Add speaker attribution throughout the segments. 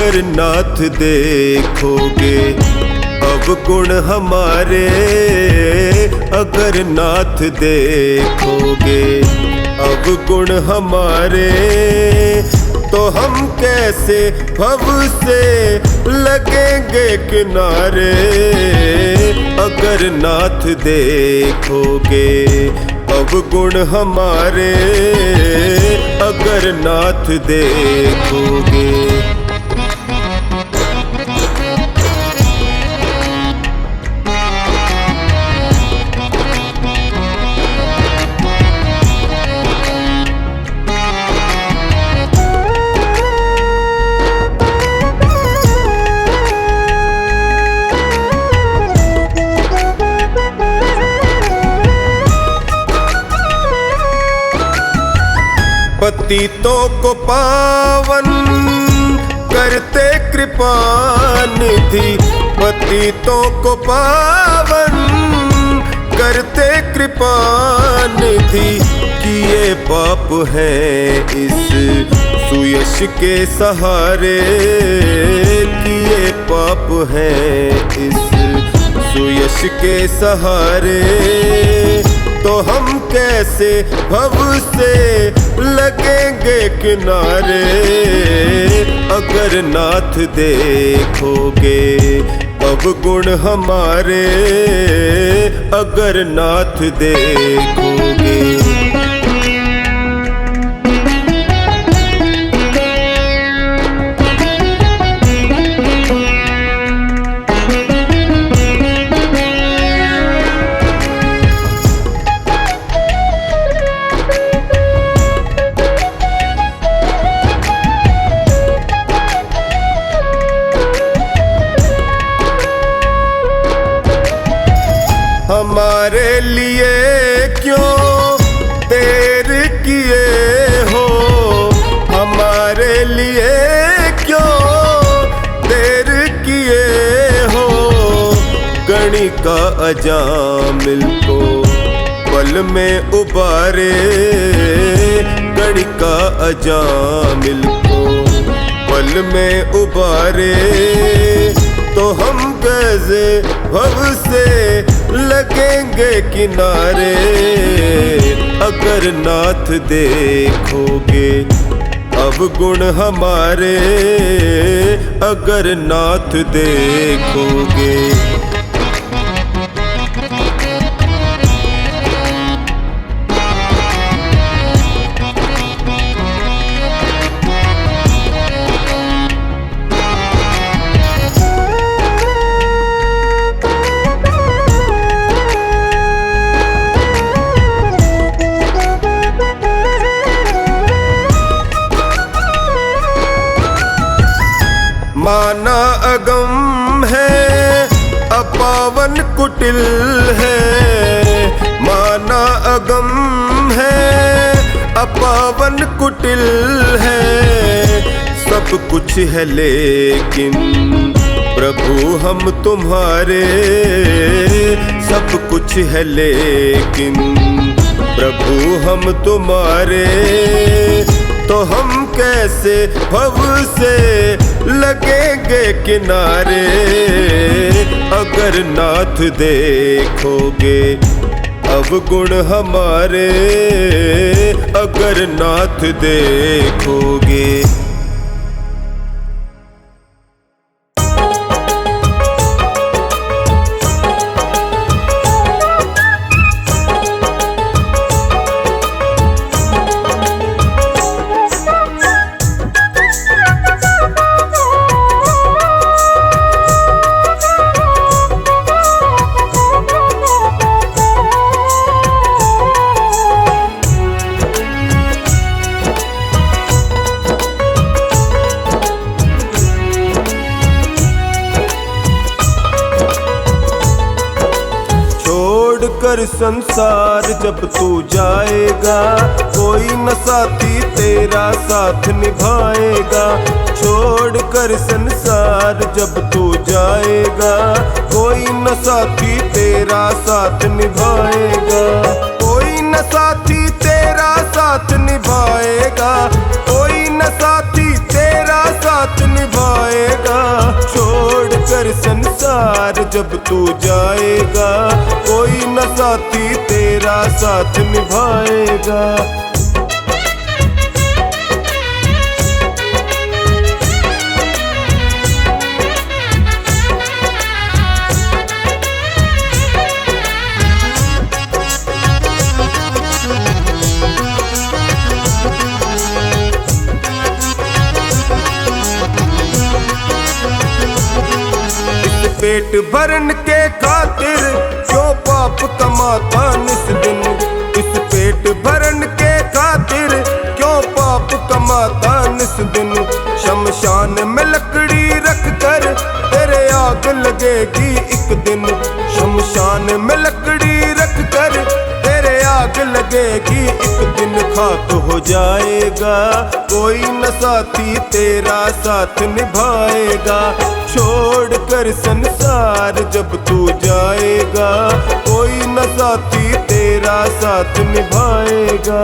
Speaker 1: अगर नाथ देखोगे अवगुण हमारे, अगर नाथ देखोगे अवगुण हमारे, तो हम कैसे भव से लगेंगे किनारे। अगर नाथ देखोगे अवगुण हमारे, अगर नाथ देखोगे। पतितों को पावन करते कृपा निधि, पतितों को पावन करते कृपा निधि। किए पाप हैं इस सुयश के सहारे, किए पाप हैं इस सुयश के सहारे, तो हम कैसे भव से लगेंगे किनारे। अगर नाथ देखोगे अवगुण हमारे, अगर नाथ देखोगे। हमारे लिए क्यों देर किए हो, हमारे लिए क्यों देर किए हो। गणिका अजामिल को पल में उबारे, गणिका अजामिल को पल में उबारे, तो हम कैसे भव से लगेंगे किनारे। अगर नाथ देखोगे अवगुण हमारे, अगर नाथ देखोगे। माना अगम है अपावन कुटिल है, माना अगम है अपावन कुटिल है। सब कुछ है लेकिन प्रभु हम तुम्हारे, सब कुछ है लेकिन प्रभु हम तुम्हारे, तो हम कैसे भव से लगेंगे किनारे। अगर नाथ देखोगे अवगुण हमारे, अगर नाथ देखोगे। कर संसार जब तू जाएगा, कोई न साथी तेरा साथ निभाएगा। छोड़ कर संसार जब तू जाएगा, कोई न साथी तेरा साथ निभाएगा। कोई न साथी तेरा साथ निभाएगा, कोई न साथी तेरा साथ साथ निभाएगा। छोड़ कर संसार जब तू जाएगा, कोई न साथी तेरा साथ निभाएगा। पेट भरन के खातिर क्यों पाप कमाता निस दिन। इस पेट भरन के खातिर क्यों पाप कमाता निस दिन। शमशान में लकड़ी रख कर तेरे आग लगेगी एक दिन। शमशान में लकड़ी रख कर तेरे आग लगेगी एक दिन। खाक हो जाएगा, कोई न साथी तेरा साथ निभाएगा। छोड़ कर संसार जब तू जाएगा, कोई न साथी तेरा साथ निभाएगा।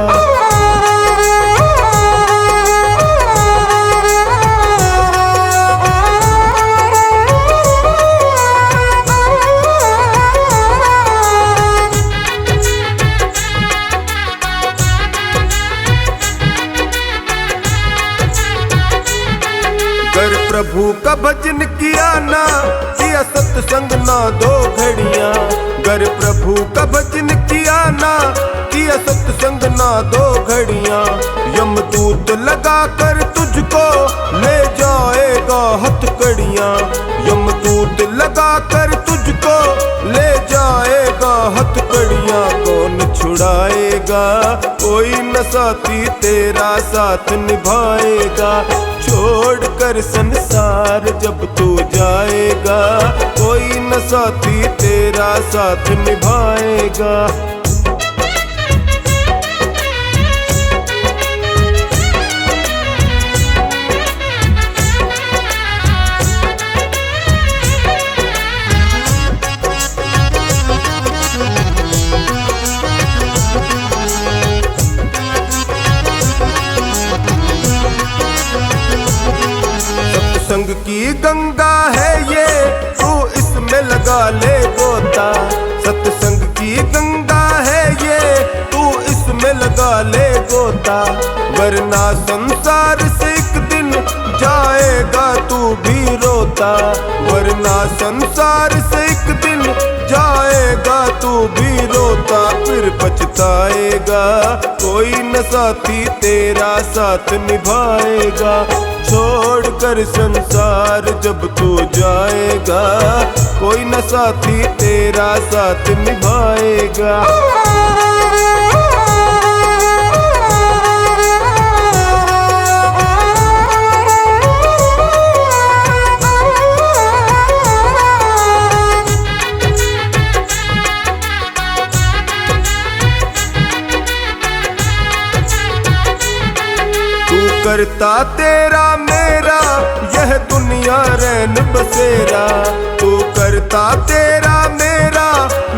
Speaker 1: कर प्रभु का भजन किया ना, किया सत्संग ना दो घड़ियां। कर प्रभु का भजन किया ना, किया सत्संग ना दो घड़ियां। यमदूत लगा कर तुझको ले जाएगा हथकड़ियां। यमदूत लगा कर तुझको ले जाएगा हथकड़ियां। कौन छुड़ाएगा, कोई न साथी तेरा साथ निभाएगा। छोड़ कर संसार जब तू जाएगा, कोई न साथी तेरा साथ निभाएगा। सत्संग की गंगा है ये, तू इसमें लगा ले गोता। सत्संग की गंगा है ये, तू इसमें लगा ले गोता। वरना संसार से एक दिन जाएगा तू भी रोता। वरना संसार से एक दिन जाएगा तू भी रोता। फिर पछताएगा, कोई न साथी तेरा साथ निभाएगा। छोड़ कर संसार जब तू जाएगा, कोई न साथी तेरा साथ निभाएगा। करता तेरा मेरा यह दुनिया रैन बसेरा। तू करता तेरा मेरा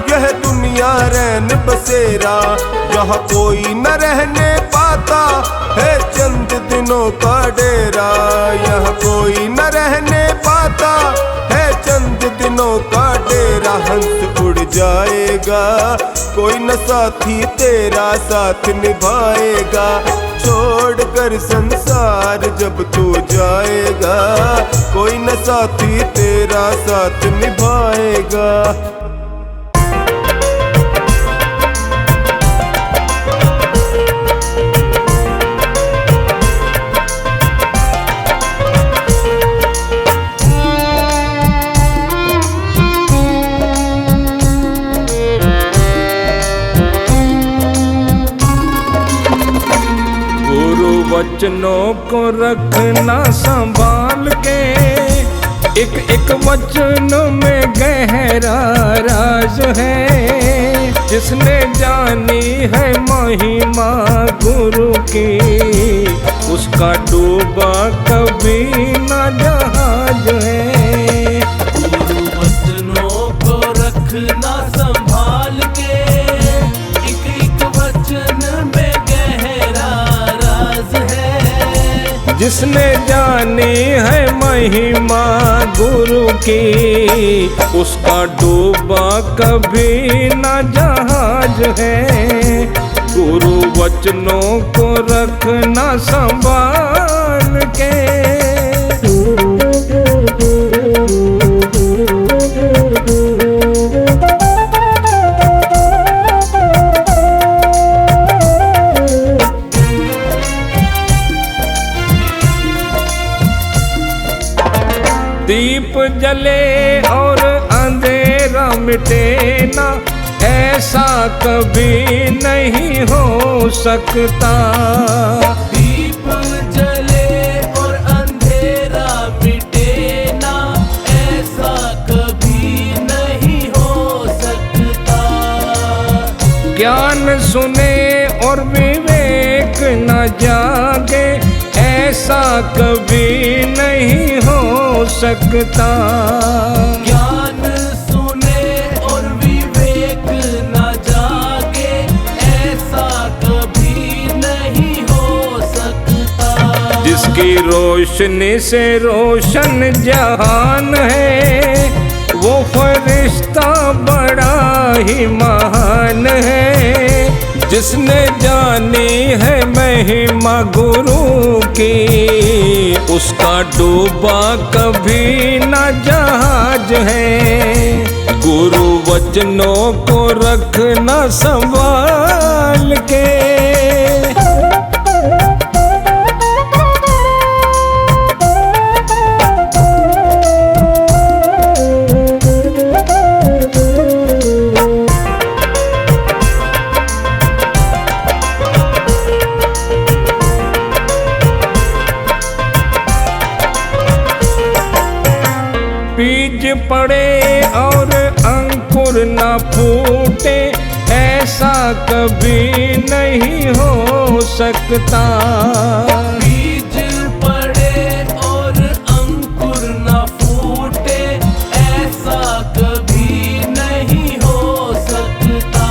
Speaker 1: यह दुनिया रैन बसेरा। यहाँ कोई न रहने पाता है चंद दिनों का डेरा। यहाँ कोई न रहने पाता है चंद दिनों का डेरा। हंस उड़ जाएगा, कोई न साथी तेरा साथ निभाएगा। छोड़ कर संसार जब तू जाएगा, कोई न साथी तेरा साथ निभाएगा।
Speaker 2: वचनों को रखना संभाल के, एक एक वचन में गहरा राज है। जिसने जानी है महिमा गुरु की, उसका डूबा कभी न जहाज है।
Speaker 3: गुरु वचनों को रखना संभाल के, एक एक वचन में गहरा राज है।
Speaker 2: जिसने जानी है महिमा गुरु की, उसका डूबा कभी न जहाज है। गुरु वचनों को रखना संभाल के। दीप जले और अंधेरा मिटे ना, ऐसा कभी नहीं हो सकता।
Speaker 3: दीप जले और अंधेरा मिटे ना, ऐसा कभी नहीं हो सकता।
Speaker 2: ज्ञान सुने और विवेक न जागे, ऐसा कभी नहीं हो सकता।
Speaker 3: ज्ञान सुने और विवेक न जागे, ऐसा कभी नहीं हो सकता।
Speaker 2: जिसकी रोशनी से रोशन जहान है, वो फरिश्ता बड़ा ही महान है। जिसने जानी है महिमा गुरु की, उसका डूबा कभी न जहाज है। गुरु वचनों को रखना संभाल के। बीज पड़े और अंकुर न फूटे, ऐसा कभी नहीं हो सकता।
Speaker 3: बीज पड़े और अंकुर न फूटे, ऐसा कभी नहीं हो सकता।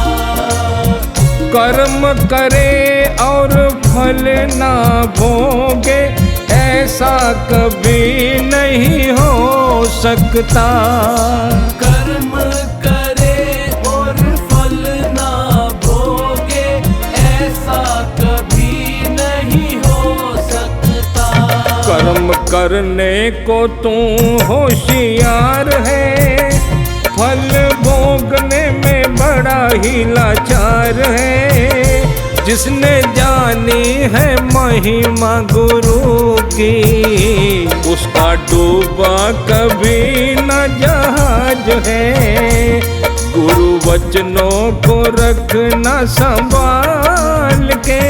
Speaker 2: कर्म करे और फल ना भोगे, ऐसा कभी नहीं हो सकता।
Speaker 3: कर्म करे और फल ना भोगे, ऐसा कभी नहीं हो सकता।
Speaker 2: कर्म करने को तू होशियार है, फल भोगने में बड़ा ही लाचार है। जिसने जानी है महिमा गुरु की, उसका डूबा कभी न जहाज है। गुरु वचनों को रखना संभाल के।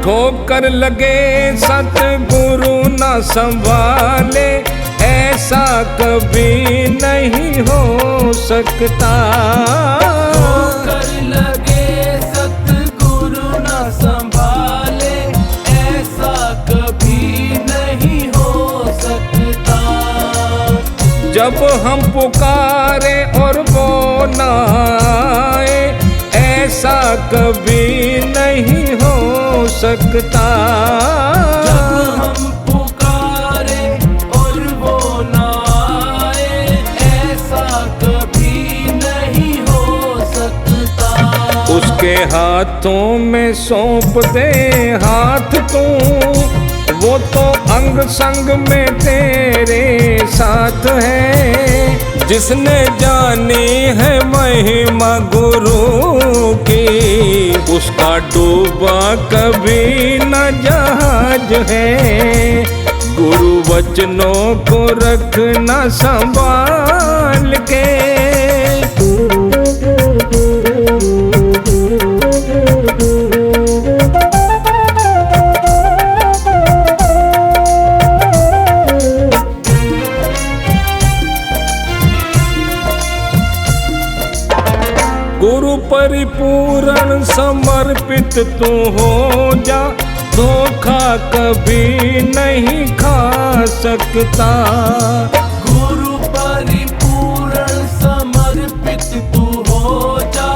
Speaker 2: ठोकर लगे सतगुरु न संभाले, ऐसा कभी नहीं हो सकता।
Speaker 3: ठोकर लगे सतगुरु न संभाले, ऐसा कभी नहीं हो सकता।
Speaker 2: जब हम पुकारे और वो न आए, ऐसा कभी नहीं हो सकता।
Speaker 3: जब हम पुकारे और वो ना आए, ऐसा कभी नहीं हो सकता।
Speaker 2: उसके हाथों में सौंप दे हाथ तू, वो तो अंग संग में तेरे साथ है। जिसने जानी है महिमा गुरु की, उसका डूबा कभी न जहाज है। गुरु वचनों को रखना संभाल के। गुरु परिपूर्ण समर्पित तू हो जा, धोखा कभी नहीं खा सकता।
Speaker 3: गुरु परिपूर्ण समर्पित तू हो जा,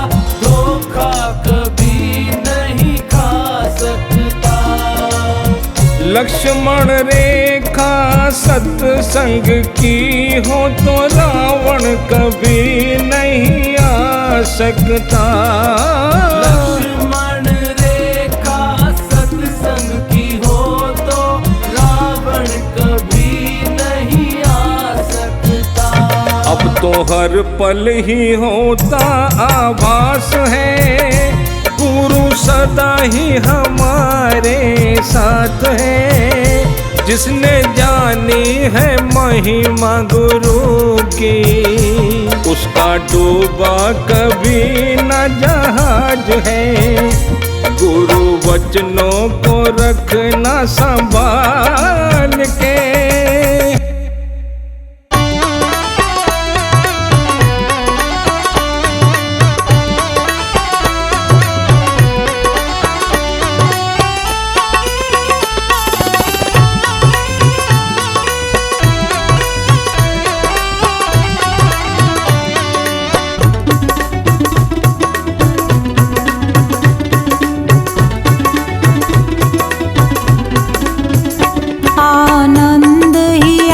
Speaker 3: धोखा कभी नहीं खा सकता।
Speaker 2: लक्ष्मण रेखा सत्संग की हो तो रावण कभी नहीं आ सकता।
Speaker 3: लक्ष्मण रेखा सत्संग की हो तो रावण कभी नहीं आ सकता।
Speaker 2: अब तो हर पल ही होता आभास है, गुरु सदा ही हमारे साथ है। जिसने जानी है महिमा गुरु की, उसका डूबा कभी न जहाज है। गुरु वचनों को रखना संभाल के।
Speaker 4: आनंद ही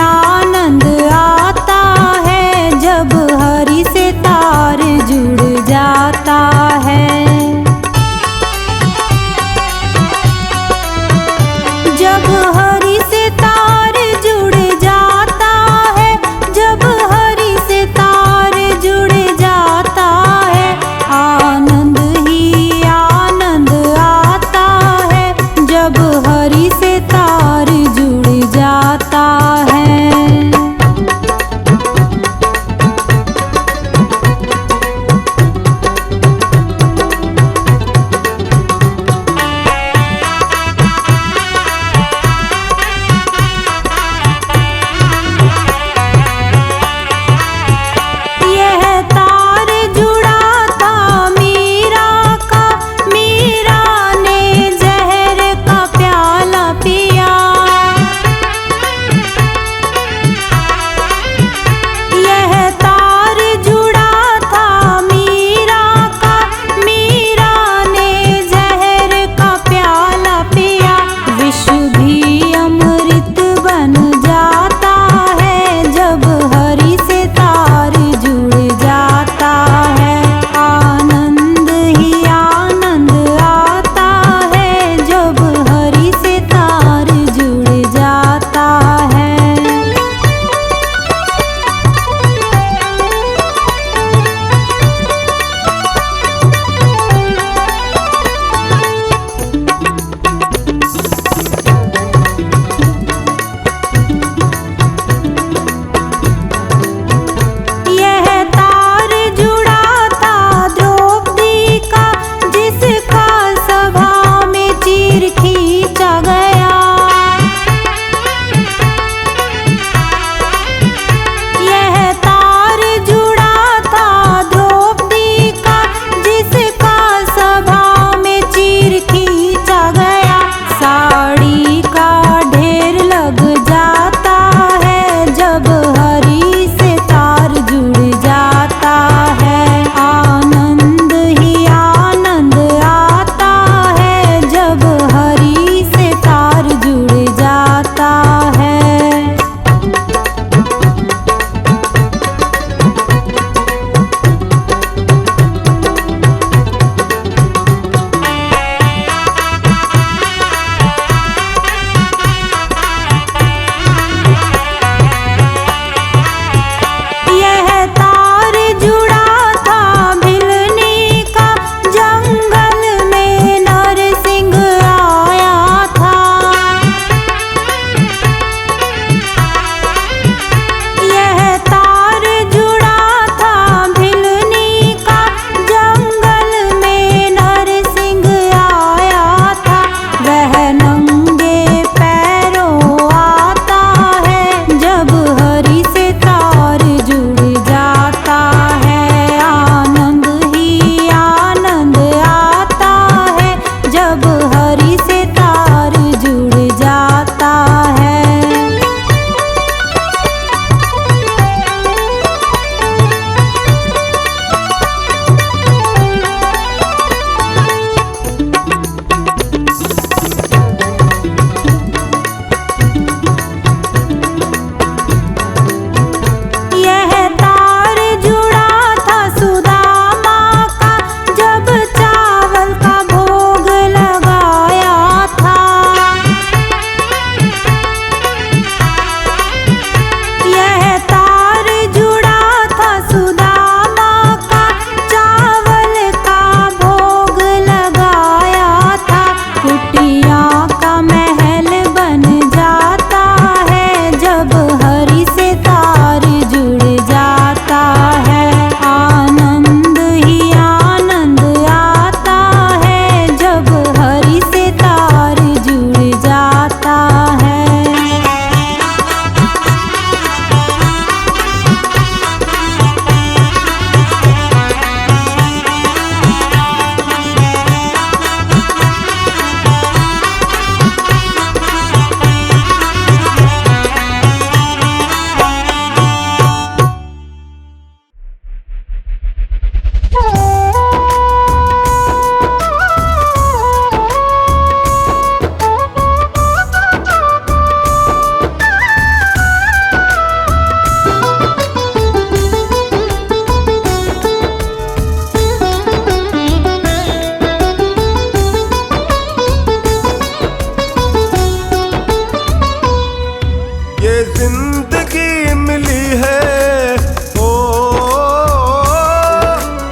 Speaker 1: जिंदगी मिली है, ओ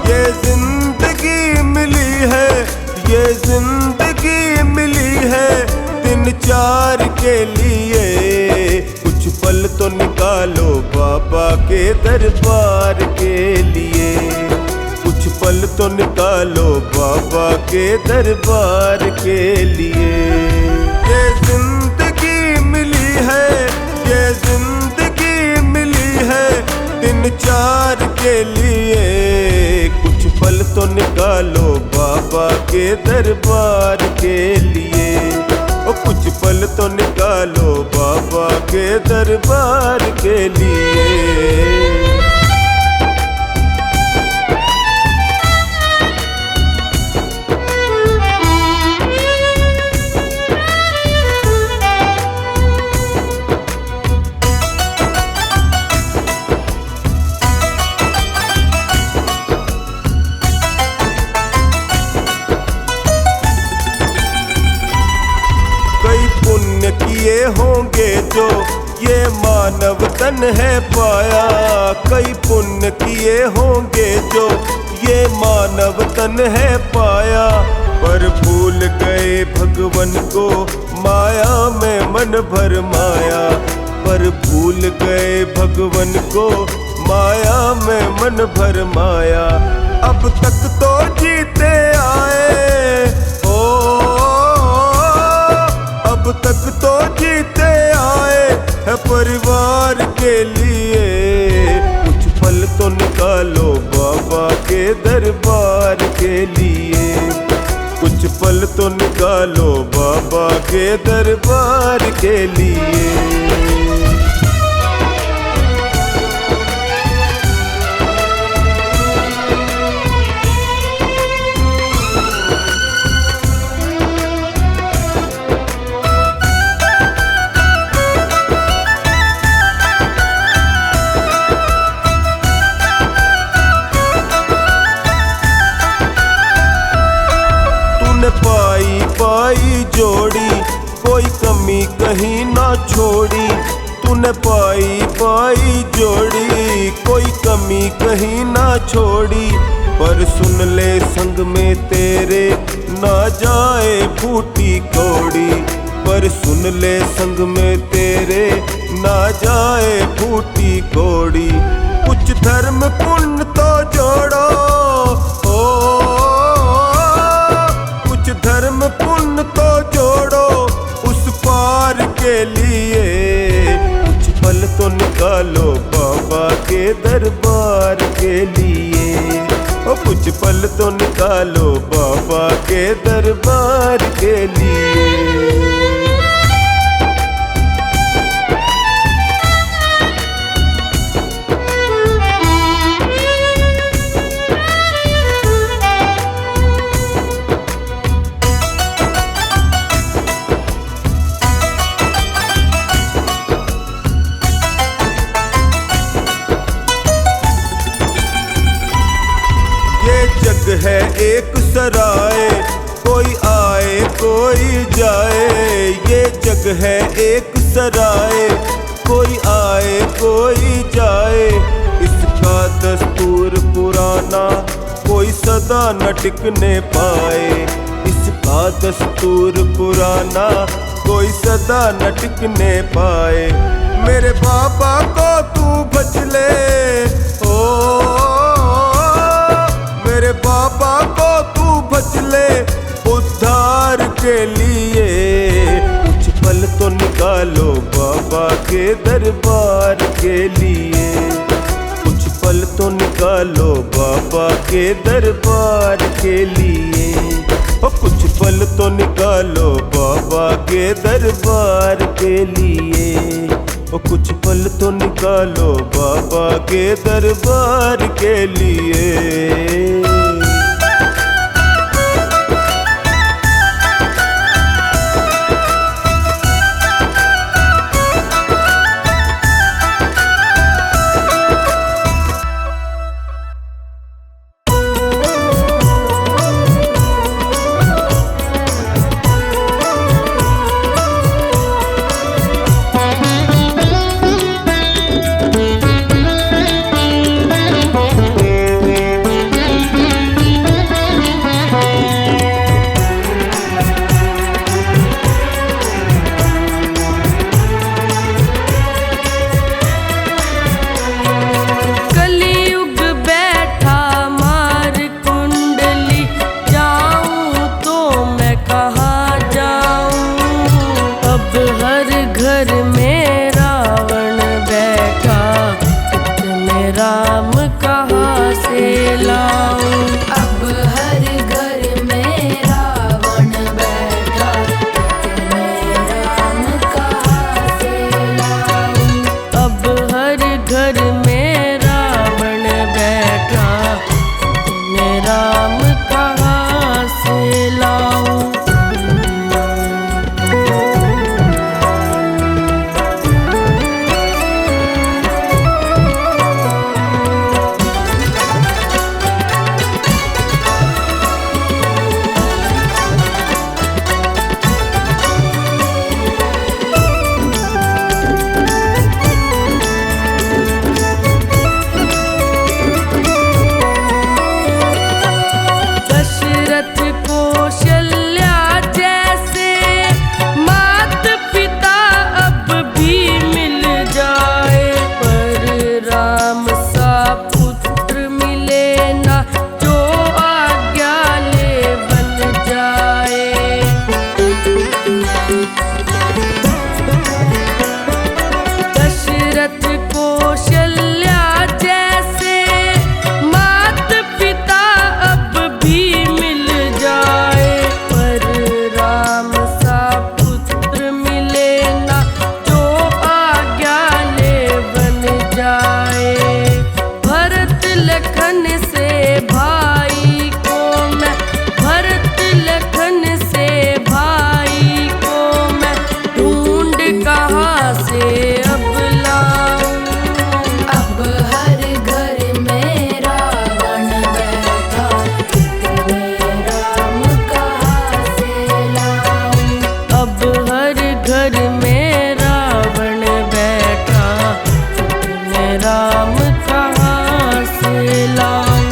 Speaker 1: ये जिंदगी मिली है, ये जिंदगी मिली है दिन चार के लिए। कुछ पल तो निकालो बाबा के दरबार के लिए, कुछ पल तो निकालो बाबा के दरबार के लिए। ये जिंदगी मिली है, ये जिंदगी मिली है दिन चार के लिए। कुछ पल तो निकालो बाबा के दरबार के लिए, ओ कुछ पल तो निकालो बाबा के दरबार के लिए। किए होंगे जो ये मानव तन है पाया, कई पुण्य किए होंगे जो ये मानव तन है पाया। पर भूल गए भगवन को माया में मन भर माया, पर भूल गए भगवन को माया में मन भर माया। अब तक तो जीते आए, अब तक तो जीते आए है परिवार के लिए। कुछ पल तो निकालो बाबा के दरबार के लिए, कुछ पल तो निकालो बाबा के दरबार के लिए। पाई पाई जोड़ी कोई कमी कहीं ना छोड़ी, तूने पाई पाई जोड़ी कोई कमी कहीं ना छोड़ी। पर सुन ले संग में तेरे ना जाए फूटी कौड़ी, पर सुन ले संग में तेरे ना जाए फूटी कौड़ी। कुछ धर्म पुण्य तो जोड़ो, धर्म पुण्य तो जोड़ो उस पार के लिए। कुछ पल तो निकालो बाबा के दरबार के लिए, और कुछ पल तो निकालो बाबा के दरबार के लिए। जग है एक सराय, कोई आए कोई जाए। ये जग है एक सराय, कोई आए कोई जाए। इसका दस्तूर पुराना कोई सदा न टिकने पाए, इसका दस्तूर पुराना कोई सदा न टिकने पाए। मेरे बाबा को तू बच ले, मेरे बाबा को तू बच ले उद्धार के लिए। कुछ पल तो निकालो बाबा के दरबार के लिए, कुछ पल तो निकालो बाबा के दरबार के लिए। और कुछ पल तो निकालो बाबा के दरबार के लिए, और कुछ पल तो निकालो बाबा के दरबार के लिए।
Speaker 4: राम कहाँ से लाऊं।
Speaker 5: अब हर घर में रावण बैठा, मैं राम कहाँ से लाऊं।
Speaker 4: अब हर घर में रावण बैठा, मैं राम कहाँ से लाऊं। दशरथ कौशल्या जैसे मात पिता अब भी मिल जाए, पर राम सा पुत्र मिले ना जो आज्ञा ले बन जाए। दशरथ कौशल्या जैसे मात पिता अब भी मिल जाए, पर राम सा पुत्र मिले ना जो आज्ञा ले बन जाए। भरत लखन से भाई को मैं, भरत लखन से भाई को मैं ढूंढ कहाँ से अब लाऊं।
Speaker 5: अब हर घर में रावण बैठा, मैं राम कहाँ से लाऊं।
Speaker 4: अब हर घर में रावण बैठा, मैं राम कहाँ से लाऊं।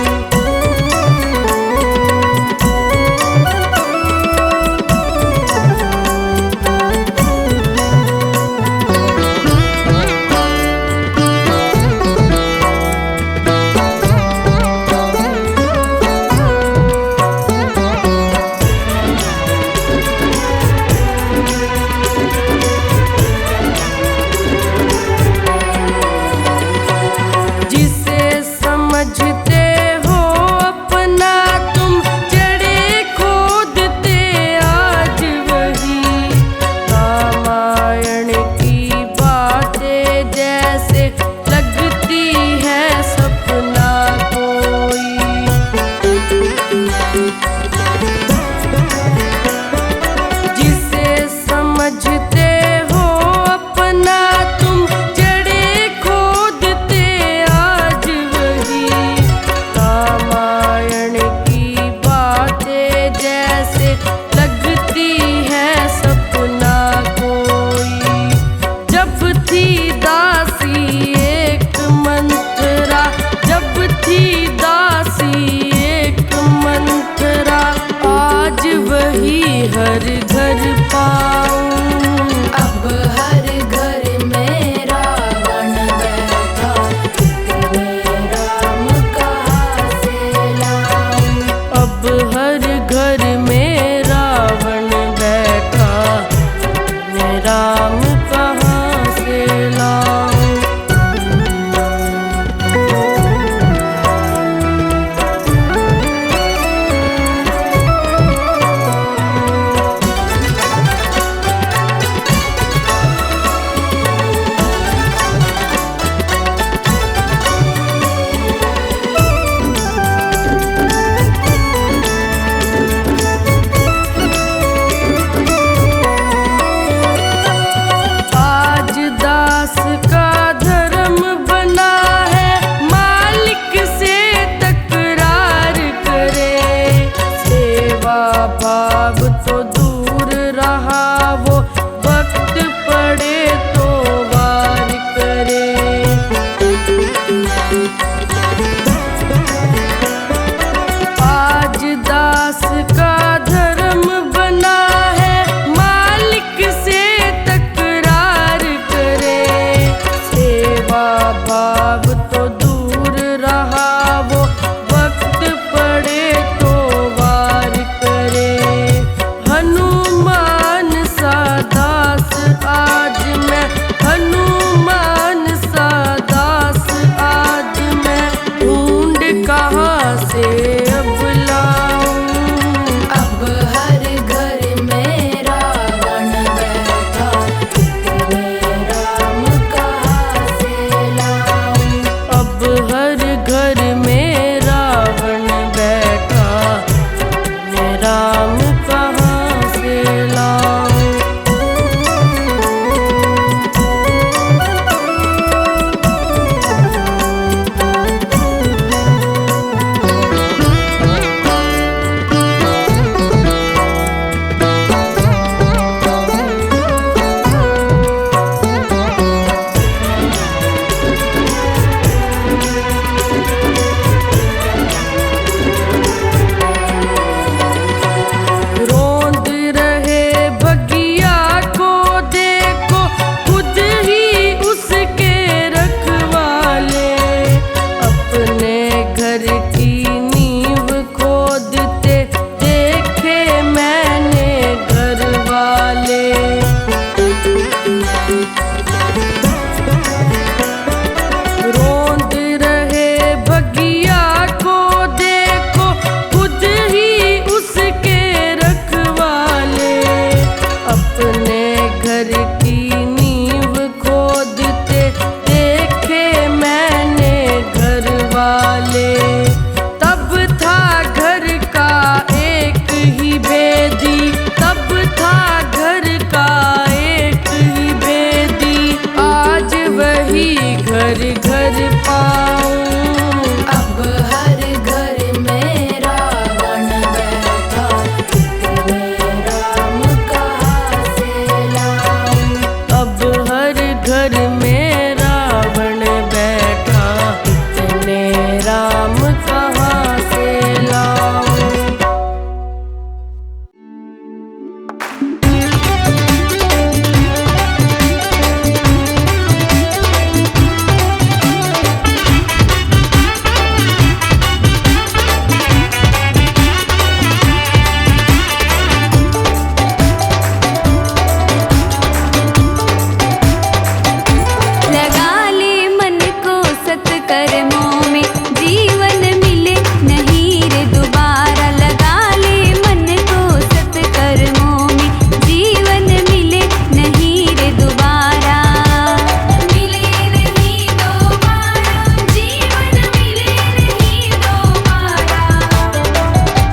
Speaker 4: जिसे समझते हो अपना तुम जड़े खोदते आज वही, रामायण की बातें जैसे लगती है सपना कोई। जिसे समझते हो अपना तुम जड़े खोदते आज वही, रामायण की बातें जैसे लगती है सपना कोई। जब थी दासी एक मंथरा, जब थी दासी एक मंथरा, आज वही हर घर पाऊं।
Speaker 5: अब हर घर में रावण बैठा, मैं राम कहाँ से लाऊं।
Speaker 4: अब हर घर में रावण बैठा, मैं राम कहाँ से लाऊं। आज दास का धर्म बना है मालिक से तकरार करे, सेवा भाव तो दूर रहा वो वक्त पड़े तो वार करे। आज दास का धर्म बना है मालिक से तकरार करे, सेवा भाव तो दूर रहा वो वक्त पड़े तो वार करे। हनुमान सा दास आज मैं, हनुमान सा दास आज कर पाऊं।
Speaker 5: अब हर घर में रावण बैठा, इतने राम कहाँ से लाऊं।
Speaker 4: अब हर घर में रावण बैठा, इतने राम कहाँ से लाऊं।
Speaker 6: लगा ले मन को सत्कर्मों में, जीवन मिले नहीं रे दोबारा। लगा ले मन को सत्कर्मों में, जीवन मिले नहीं रे दोबारा। मिले नहीं दोबारा, जीवन मिले नहीं दोबारा।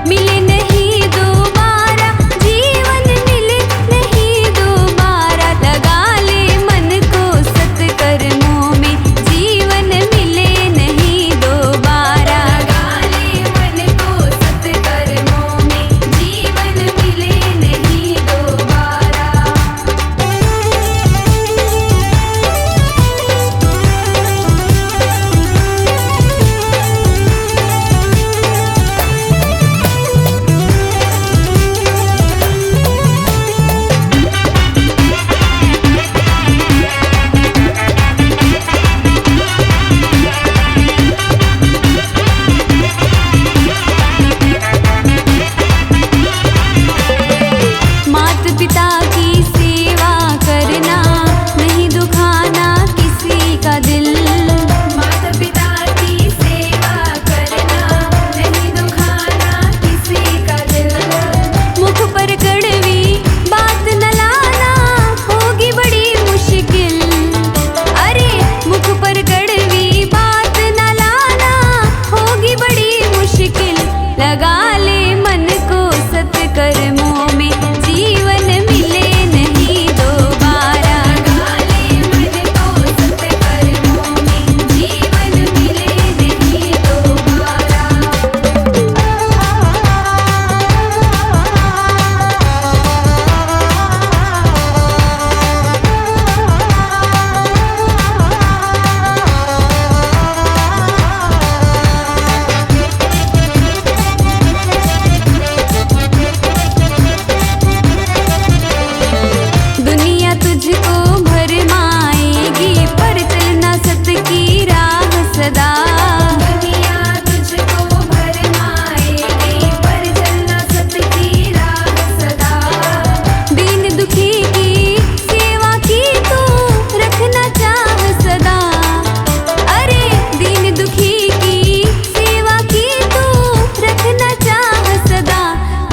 Speaker 6: मिले नहीं दोबारा, जीवन मिले नहीं दोबारा। लगा ले मन को सत्कर्मों में, जीवन मिले नहीं दोबारा। लगा ले मन को सत्कर्मों में, जीवन मिले नहीं दोबारा। मात पिता की सेवा करना, नहीं दुखाना किसी का दिल। माता पिता की सेवा करना, नहीं दुखाना किसी का दिल। मुख पर कड़वी बात न लाना, होगी बड़ी मुश्किल। अरे मुख पर कड़वी बात न लाना, होगी बड़ी मुश्किल। लगा ले मन को सत्कर्मों में, जीवन मिले नहीं दोबारा। लगा ले मन को सत्कर्मों में, जीवन मिले नहीं दोबारा। दुनिया तुझको भरमाएगी, पर चलना सत की राह सदा। दुनिया तुझको भरमाएगी, पर चलना सत की राह सदा। दीन दुखी की सेवा की तू रखना चाह सदा। अरे दीन दुखी की सेवा की तू रखना चाह सदा।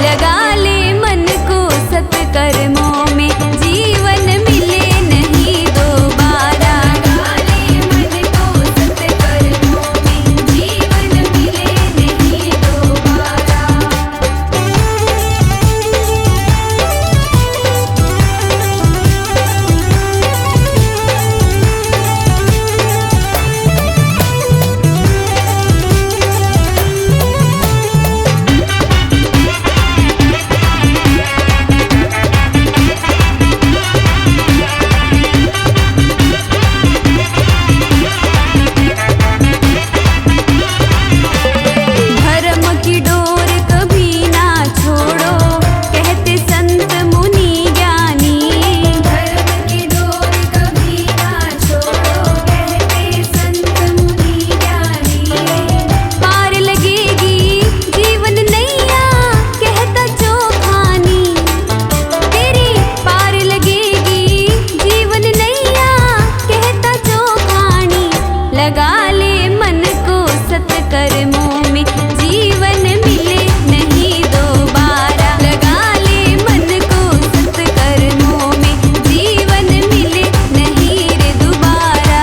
Speaker 6: लगा ले मन को सत्कर्मों में, जीवन मिले नहीं दोबारा। लगा ले मन को सत्कर्मों में, जीवन मिले नहीं दोबारा। धर्म की डोर कभी ना छोड़ो, कहते संत मुनि ज्ञानी। धर्म की डोर कभी ना छोड़ो, कहते संत मुनि ज्ञानी। पार लगेगी जीवन नैया, कहता चौखानी। तेरी पार लगेगी जीवन नैया, कहता चौखानी। लगा ले मन को सत्कर्मों में, जीवन मिले नहीं दोबारा। लगा ले मन को सत्कर्मों में, जीवन मिले नहीं रे दोबारा।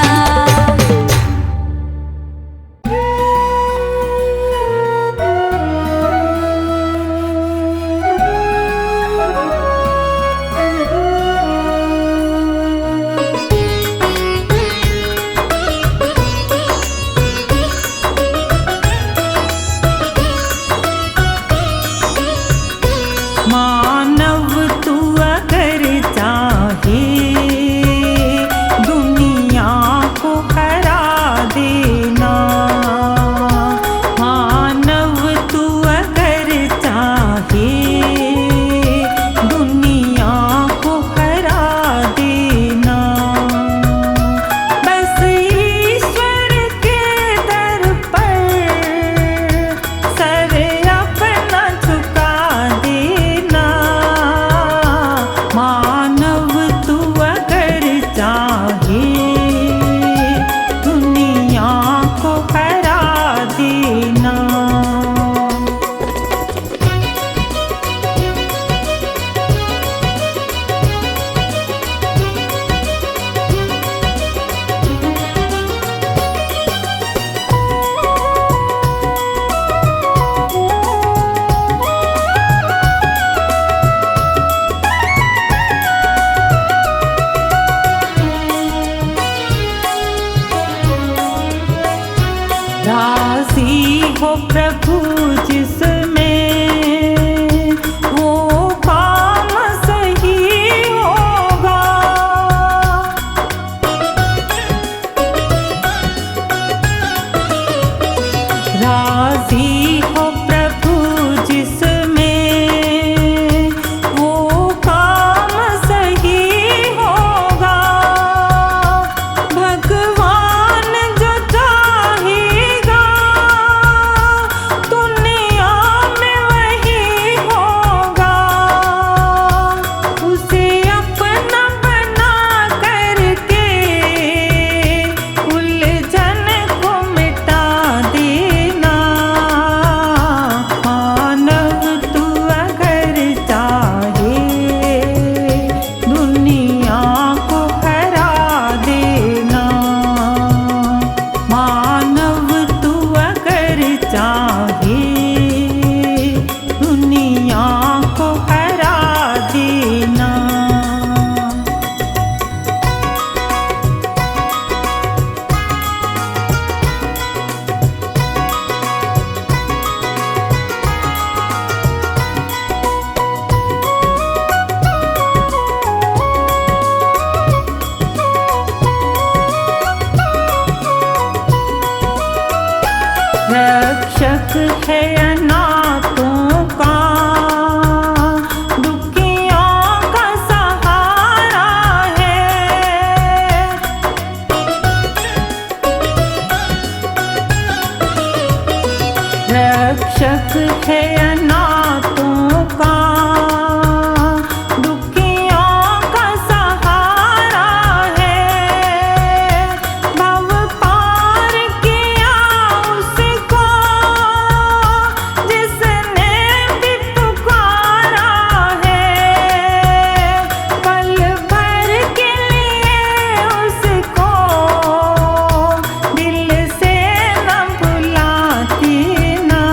Speaker 7: राजी हो प्रभु जिसमें वो काम सही होगा। राजी हो प्रभु जिसमें वो काम सही होगा। भगवान जो चाहेगा दुनिया में वही होगा। उसे अपना बना करके उलझन को मिटा देना। मानव तू अगर चाहे दुनिया को हरा देना। मानव तू अगर चाहे दुनिया को हरा देना। रक्षक है अनाथों का, दुखियों का सहारा है। रक्षक है अनाथों का, दुखियों का सहारा है। भव पार किया उसको जिसने भी पुकारा है। पल भर के लिए उसको दिल से न भुलाती ना।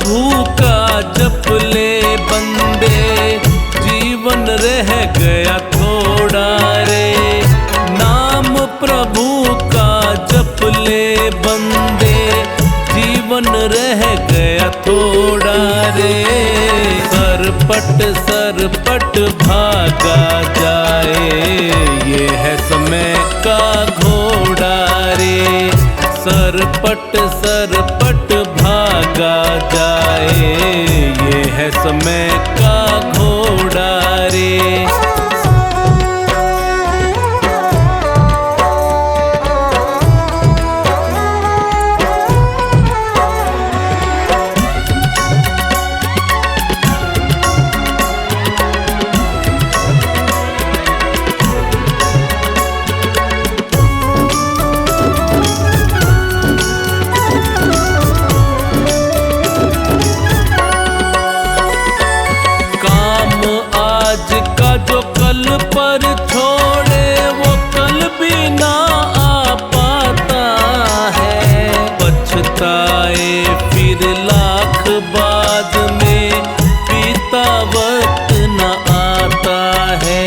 Speaker 3: प्रभु का जप ले बंदे, जीवन रह गया थोड़ा रे। नाम प्रभु का जप ले बंदे, जीवन रह गया थोड़ा रे। सरपट भागा जाए, ये है समय का घोड़ा रे। सरपट भागा जाए, ये है समय का घोड़ा रे। जो कल पर छोड़े वो कल भी ना आ पाता है। पछताए फिर लाख बाद में, बीता वक्त न आता है।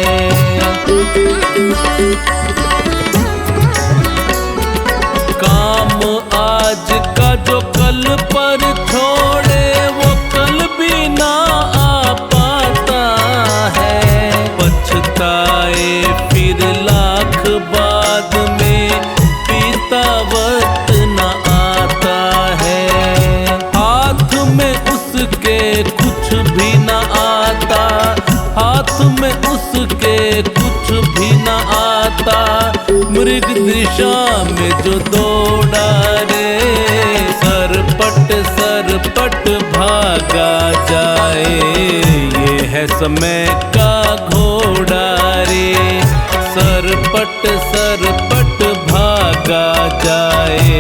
Speaker 3: काम आज का जो कल पर छोड़े वो कल भी ना आ पाता है। पछताए फिर लाख बाद में, बीता वक्त न आता है। हाथ में उसके कुछ भी न आता, हाथ में उसके कुछ भी न आता। मृग दिशा में जो दौड़ा रे, सरपट भागा जाए, ये है समय का घोड़ा रे। सरपट भागा जाए,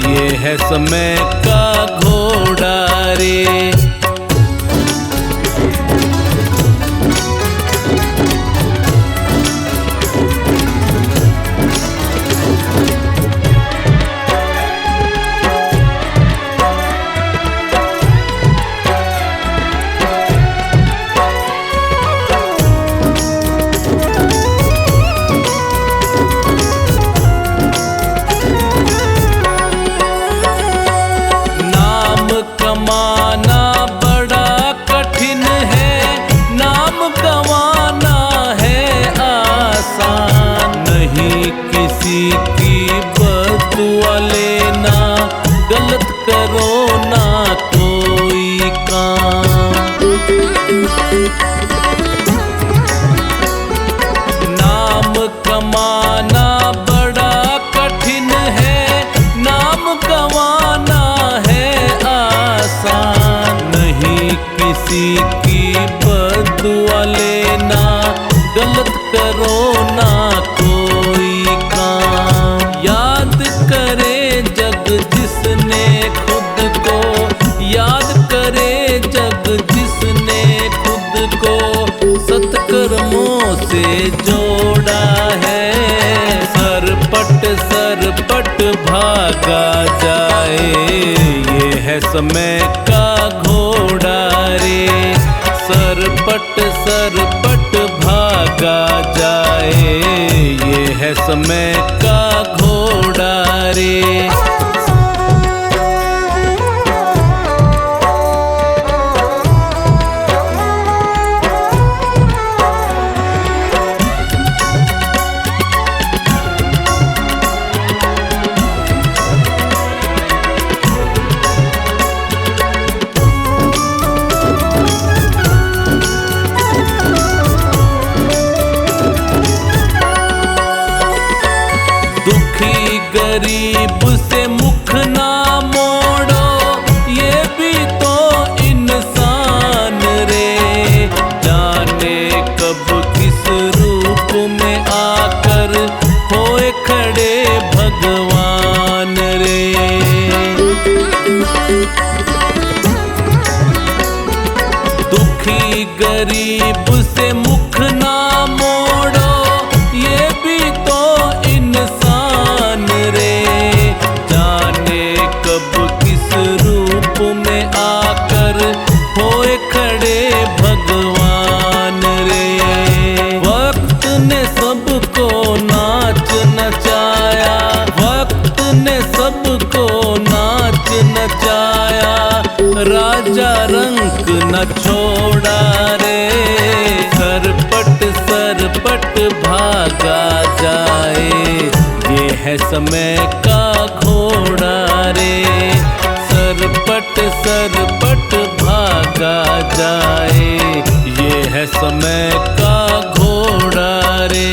Speaker 3: ये है समय का घोड़ा रे। कमाना बड़ा कठिन है, नाम गंवाना है आसान। नहीं किसी की बदुआ लेना, गलत करो ना कोई काम। नाम कमाना बड़ा कठिन है, नाम गंवाना है आसान। नहीं किसी की बदुआ लेना, गलत करो ना कोई काम। याद करे जग जिसने खुद को, याद करे जग जिसने खुद को सत्कर्मों से जोड़ा है। सरपट भागा जाए, ये है समय का घोड़ा रे। सरपट भागा जाए, ये है समय का घोड़ा रे। दुखी गरीब से मुख ना मोड़ो, ये भी तो इंसान रे। जाने कब किस रूप में आकर होए खड़े भगवान रे। दुखी गरीब से मुख ना मोड़ो, ये भी तो इंसान रे। जाने कब किस रूप में आकर छोड़ा रे, सरपट सरपट भागा जाए, ये है समय का घोड़ा रे, सरपट सरपट भागा जाए, ये है समय का घोड़ा रे।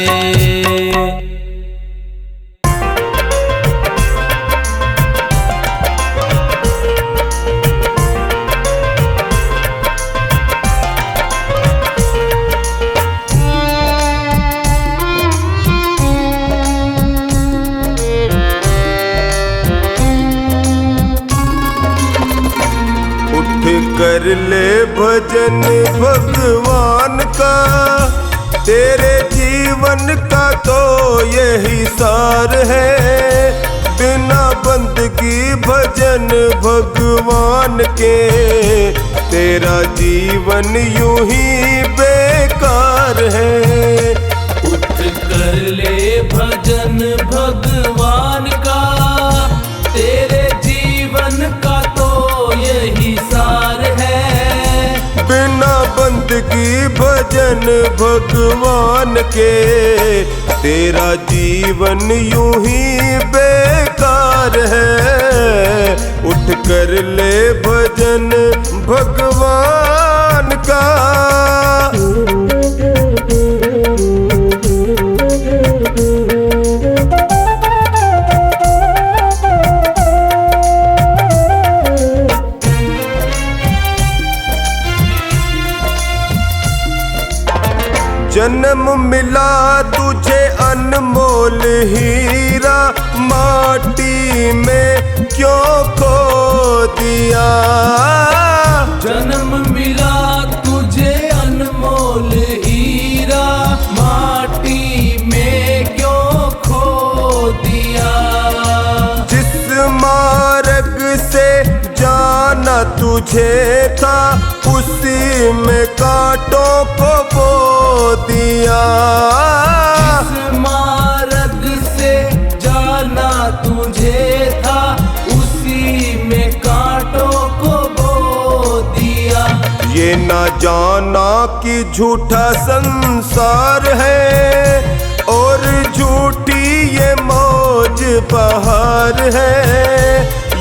Speaker 1: कर ले भजन भगवान का, तेरे जीवन का तो यही सार है। बिना बंदगी भजन भगवान के, तेरा जीवन यूं ही बेकार है।
Speaker 3: उठ कर ले भजन भगवान का, तेरे जीवन का तो यही सार है।
Speaker 1: बिना बंदगी भजन भगवान के, तेरा जीवन यूं ही बेकार है। उठ कर ले भजन भगवान का। जन्म मिला तुझे अनमोल हीरा, माटी में क्यों खो दिया।
Speaker 3: जन्म मिला तुझे अनमोल हीरा, माटी में क्यों खो दिया।
Speaker 1: जिस मार्ग से जाना तुझे था, उसी में कांटों को बो दिया।
Speaker 3: जिस मार्ग से जाना तुझे था, उसी में कांटों को बो दिया।
Speaker 1: ये ना जाना कि झूठा संसार है, और झूठी ये मौज बहार है।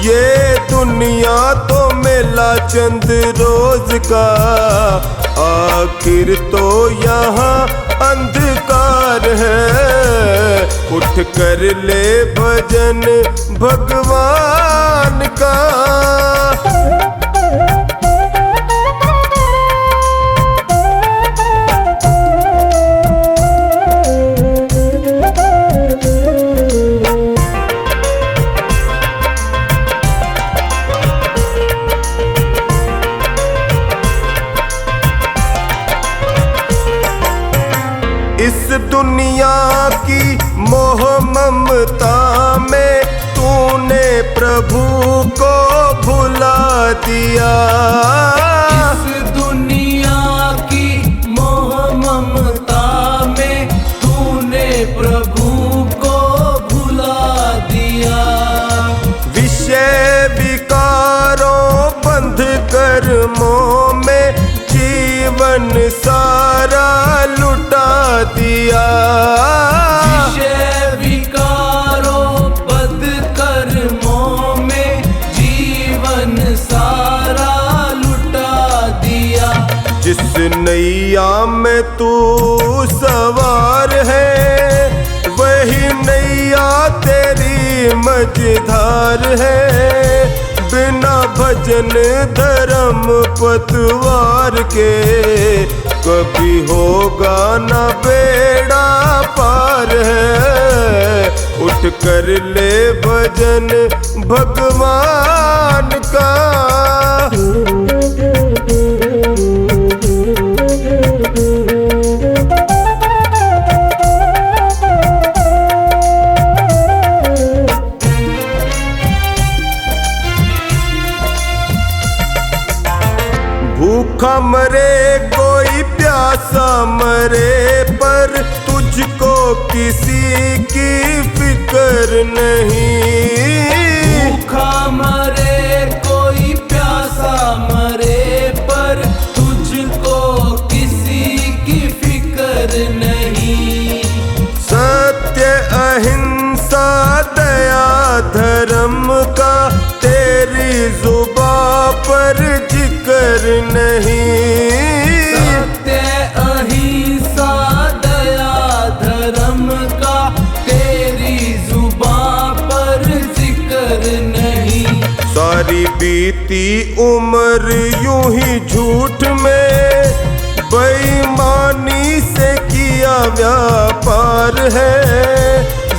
Speaker 1: ये दुनिया तो मेला चंद रोज का, आखिर तो यहाँ अंधकार है। उठ कर ले भजन भगवान का। इस दुनिया की मोह ममता में, तूने प्रभु को भुला दिया।
Speaker 3: इस दुनिया की मोह ममता में, तूने प्रभु को भुला दिया।
Speaker 1: विषय विकारों बंध कर्मों में, जीवन सारा लुटा दिया।
Speaker 3: विषय विकारों बद कर्मों में, जीवन सारा लुटा दिया।
Speaker 1: जिस नैया में तू सवार है, वही नैया तेरी मझधार है। बिना भजन धर्म पतवार के, कभी होगा न बेड़ा पार है। उठ कर ले भजन भगवान का। भूखा मरे कोई प्यासा मरे, पर तुझको किसी की फिक्र नहीं।
Speaker 3: भूखा मरे कोई प्यासा मरे, पर
Speaker 1: सारी बीती उम्र यूं ही झूठ में बेईमानी से किया व्यापार है।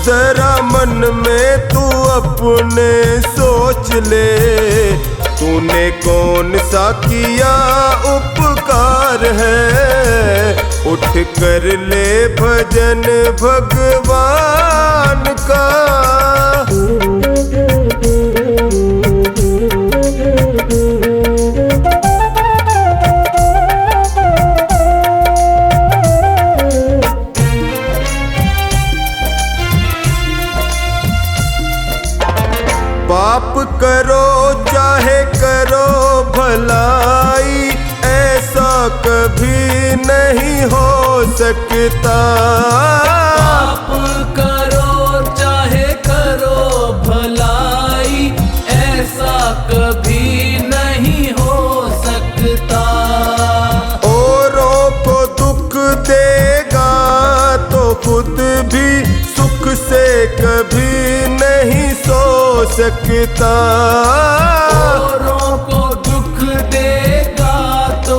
Speaker 1: जरा मन में तू अपने सोच ले, तूने कौन सा किया उपकार है। उठ कर ले भजन भगवान का। पाप करो चाहे करो भलाई, ऐसा कभी नहीं हो सकता।
Speaker 3: पाप करो चाहे करो भलाई, ऐसा कभी नहीं हो सकता।
Speaker 1: औरों को दुख देगा तो खुद भी सुख से कभी नहीं सो सकता।
Speaker 3: औरों को दुख देगा तो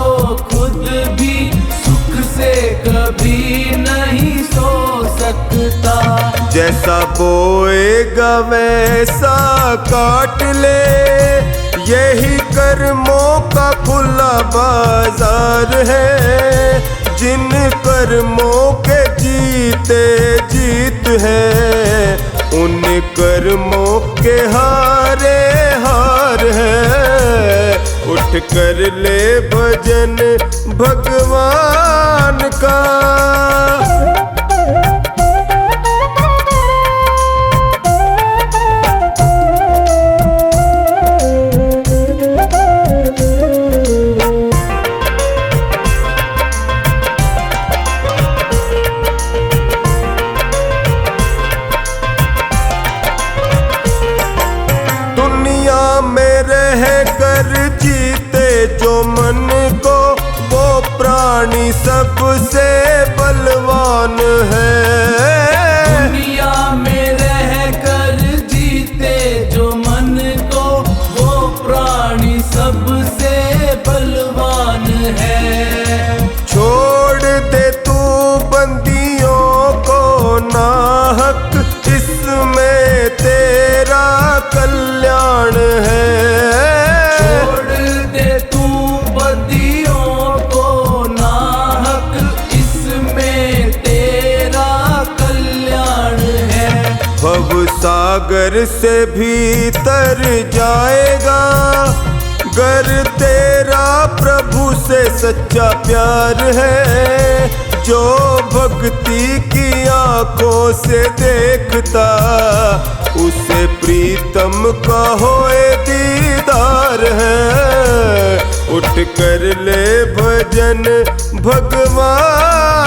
Speaker 3: खुद भी सुख से कभी नहीं सो सकता।
Speaker 1: जैसा बोएगा वैसा काट ले, यही कर्मों का खुला बाजार है। जिन कर्मों के जीते जीत है, उन कर्मों के हारे हार है। उठ कर ले भजन भगवान का। जीते जो मन को, वो प्राणी सबसे बलवान है।
Speaker 3: दुनिया में रह कर जीते जो मन को, वो प्राणी सबसे बलवान है।
Speaker 1: छोड़ दे तू बंदियों को नाहक, इसमें तेरा कल्याण है। भव सागर से भीतर जाएगा, गर तेरा प्रभु से सच्चा प्यार है। जो भक्ति की आंखों से देखता, उसे प्रीतम का होए दीदार है। उठ कर ले भजन भगवान